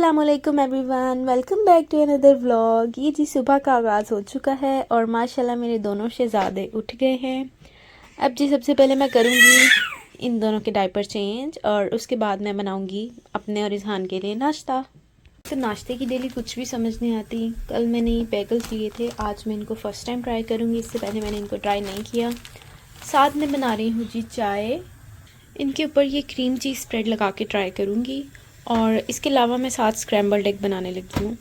अस्सलामुअलैकुम everyone, welcome back to another vlog. ये जी सुबह का आगाज़ हो चुका है और माशाल्लाह मेरे दोनों शहज़ादे उठ गए हैं। अब जी सबसे पहले मैं करूँगी इन दोनों के डायपर चेंज और उसके बाद मैं बनाऊँगी अपने और इज़हान के लिए नाश्ता। तो नाश्ते की डेली कुछ भी समझ नहीं आती। कल मैंने ये पैगल्स लिए थे, आज मैं इनको फ़र्स्ट टाइम ट्राई करूँगी। इससे पहले मैंने इनको ट्राई नहीं किया। साथ में बना रही हूँ जी चाय। इनके ऊपर ये क्रीम चीज़ स्प्रेड लगा के ट्राई करूँगी और इसके अलावा मैं साथ स्क्रैम्बल्ड एग बनाने लगी हूँ।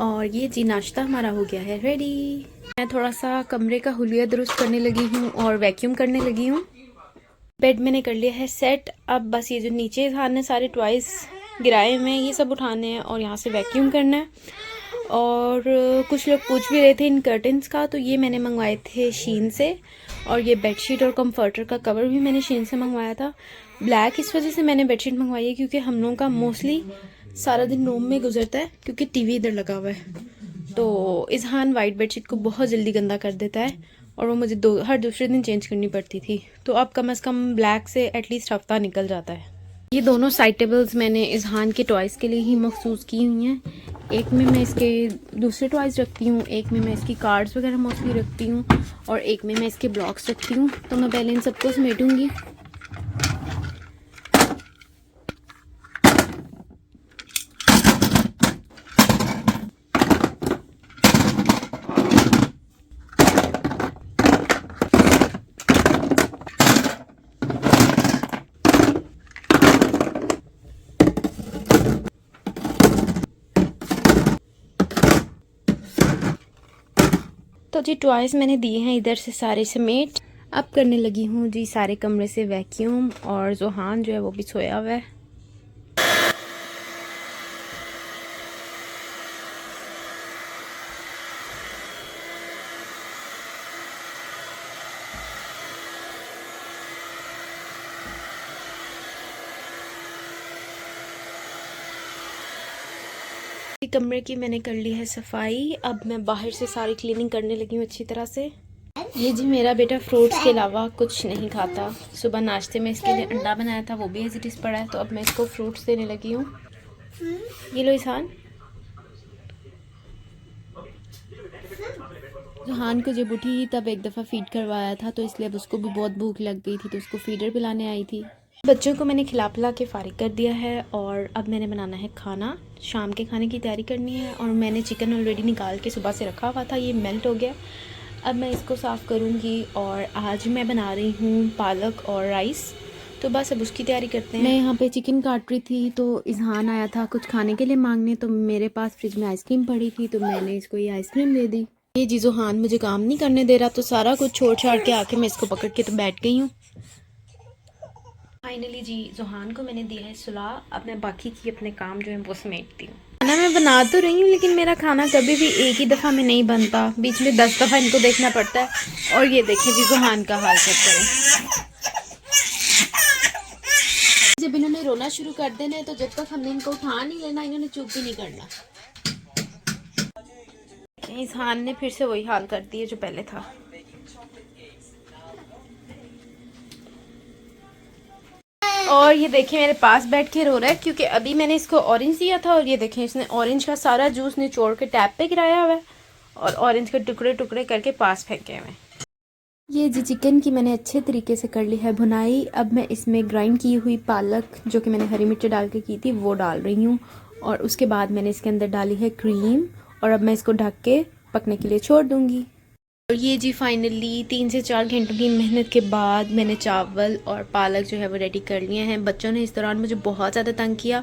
और ये जी नाश्ता हमारा हो गया है रेडी। मैं थोड़ा सा कमरे का हुलिया दुरुस्त करने लगी हूँ और वैक्यूम करने लगी हूँ। बेड मैंने कर लिया है सेट। अब बस ये जो नीचे इज़हान ने सारे टॉयज़ गिराए हुए हैं ये सब उठाने हैं और यहाँ से वैक्यूम करना है। और कुछ लोग पूछ भी रहे थे इन कर्टन्स का, तो ये मैंने मंगवाए थे शीन से। और ये बेडशीट और कंफर्टर का कवर भी मैंने शीन से मंगवाया था। ब्लैक इस वजह से मैंने बेडशीट मंगवाई है क्योंकि हम लोगों का मोस्टली सारा दिन रूम में गुजरता है क्योंकि टीवी इधर लगा हुआ है। तो इज़हान वाइट बेडशीट को बहुत जल्दी गंदा कर देता है और वो मुझे हर दूसरे दिन चेंज करनी पड़ती थी। तो अब कम से कम ब्लैक से एटलीस्ट हफ्ता निकल जाता है। ये दोनों साइड टेबल्स मैंने इज़हान के टॉयज़ के लिए ही मखसूस की हुई हैं। एक में मैं इसके दूसरे टॉयज़ रखती हूँ, एक में मैं इसकी कार्ड्स वगैरह मोस्टली रखती हूँ और एक में मैं इसके ब्लॉक्स रखती हूँ। तो मैं पहले इन सबको समेटूँगी। तो जी टॉयज़ मैंने दिए हैं इधर से सारे समेट। अब करने लगी हूँ जी सारे कमरे से वैक्यूम और ज़ोहान जो है वो भी सोया हुआ है। कमरे की मैंने कर ली है सफाई। अब मैं बाहर से सारी क्लीनिंग करने लगी हूँ अच्छी तरह से। ये जी मेरा बेटा फ्रूट्स के अलावा कुछ नहीं खाता। सुबह नाश्ते में इसके लिए अंडा बनाया था, वो भी एज इट इज़ पड़ा है। तो अब मैं इसको फ्रूट्स देने लगी हूँ। ये लो इज़हान। ज़ोहान को जब उठी तब एक दफ़ा फीड करवाया था, तो इसलिए अब उसको भी बहुत भूख लग गई थी तो उसको फीडर पिलाने आई थी। बच्चों को मैंने खिला पिला के फ़ारिग कर दिया है और अब मैंने बनाना है खाना। शाम के खाने की तैयारी करनी है और मैंने चिकन ऑलरेडी निकाल के सुबह से रखा हुआ था, ये मेल्ट हो गया। अब मैं इसको साफ़ करूँगी और आज मैं बना रही हूँ पालक और राइस। तो बस अब उसकी तैयारी करते हैं। मैं यहाँ पे चिकन काट रही थी तो इज़हान आया था कुछ खाने के लिए मांगने, तो मेरे पास फ्रिज में आइसक्रीम पड़ी थी तो मैंने इसको ये आइसक्रीम दे दी। ये जी ज़ोहान मुझे काम नहीं करने दे रहा, तो सारा कुछ छोड़ छाड़ के आके मैं इसको पकड़ के तो बैठ गई हूँ। फाइनली जी ज़ोहान को मैंने दिया है सुला। अब मैं बाकी की अपने काम जो है वो समेटती हूँ। खाना मैं बना तो रही हूँ लेकिन मेरा खाना कभी भी एक ही दफ़ा में नहीं बनता, बीच में 10 दफ़ा इनको देखना पड़ता है। और ये देखें जी ज़ोहान का हाल चेक करें। जब इन्होंने रोना शुरू कर देना है तो जब तक हमने इनको उठा नहीं लेना इन्होंने चुप भी नहीं करना। इज़हान ने फिर से वही हाल कर दिया जो पहले था। और ये देखिए मेरे पास बैठ के रो रहा है क्योंकि अभी मैंने इसको ऑरेंज दिया था और ये देखें इसने ऑरेंज का सारा जूस निचोड़ के टैप पे गिराया हुआ है और ऑरेंज के टुकड़े टुकड़े करके पास फेंके हुए हैं। ये जी चिकन की मैंने अच्छे तरीके से कर ली है भुनाई। अब मैं इसमें ग्राइंड की हुई पालक जो कि मैंने हरी मिर्ची डाल के की थी वो डाल रही हूँ और उसके बाद मैंने इसके अंदर डाली है क्रीम और अब मैं इसको ढक के पकने के लिए छोड़ दूँगी। और ये जी फाइनली 3 से 4 घंटों की मेहनत के बाद मैंने चावल और पालक जो है वो रेडी कर लिए हैं। बच्चों ने इस दौरान मुझे बहुत ज़्यादा तंग किया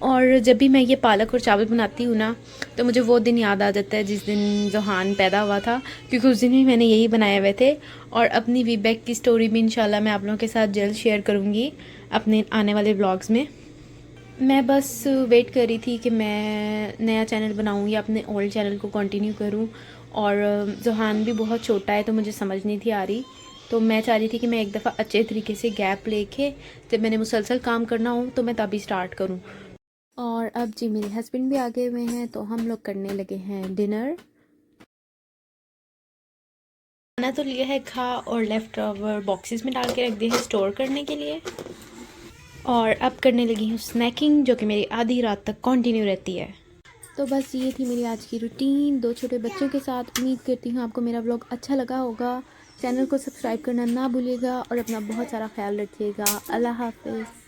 और जब भी मैं ये पालक और चावल बनाती हूँ ना तो मुझे वो दिन याद आ जाता है जिस दिन ज़ोहान पैदा हुआ था, क्योंकि उस दिन भी मैंने यही बनाए हुए थे। और अपनी वीबैक की स्टोरी भी इंशाल्लाह मैं आप लोगों के साथ जल्द शेयर करूँगी अपने आने वाले व्लॉग्स में। मैं बस वेट कर रही थी कि मैं नया चैनल बनाऊँ या अपने ओल्ड चैनल को कंटिन्यू करूँ। और ज़ोहान भी बहुत छोटा है तो मुझे समझ नहीं थी आ रही, तो मैं चाह रही थी कि मैं एक दफ़ा अच्छे तरीके से गैप लेके जब मैंने मुसलसल काम करना हो तो मैं तभी स्टार्ट करूँ। और अब जी मेरे हस्बैंड भी आ गए हुए हैं तो हम लोग करने लगे हैं डिनर। खाना तो लिया है खा और लेफ़्ट ओवर बॉक्सेस में डाल के रख दिया है स्टोर करने के लिए। और अब करने लगी हूँ स्नैकिंग, जो कि मेरी आधी रात तक कंटिन्यू रहती है। तो बस ये थी मेरी आज की रूटीन 2 छोटे बच्चों के साथ। उम्मीद करती हूँ आपको मेरा व्लॉग अच्छा लगा होगा। चैनल को सब्सक्राइब करना ना भूलिएगा और अपना बहुत सारा ख्याल रखिएगा। अल्लाह हाफ़िज़।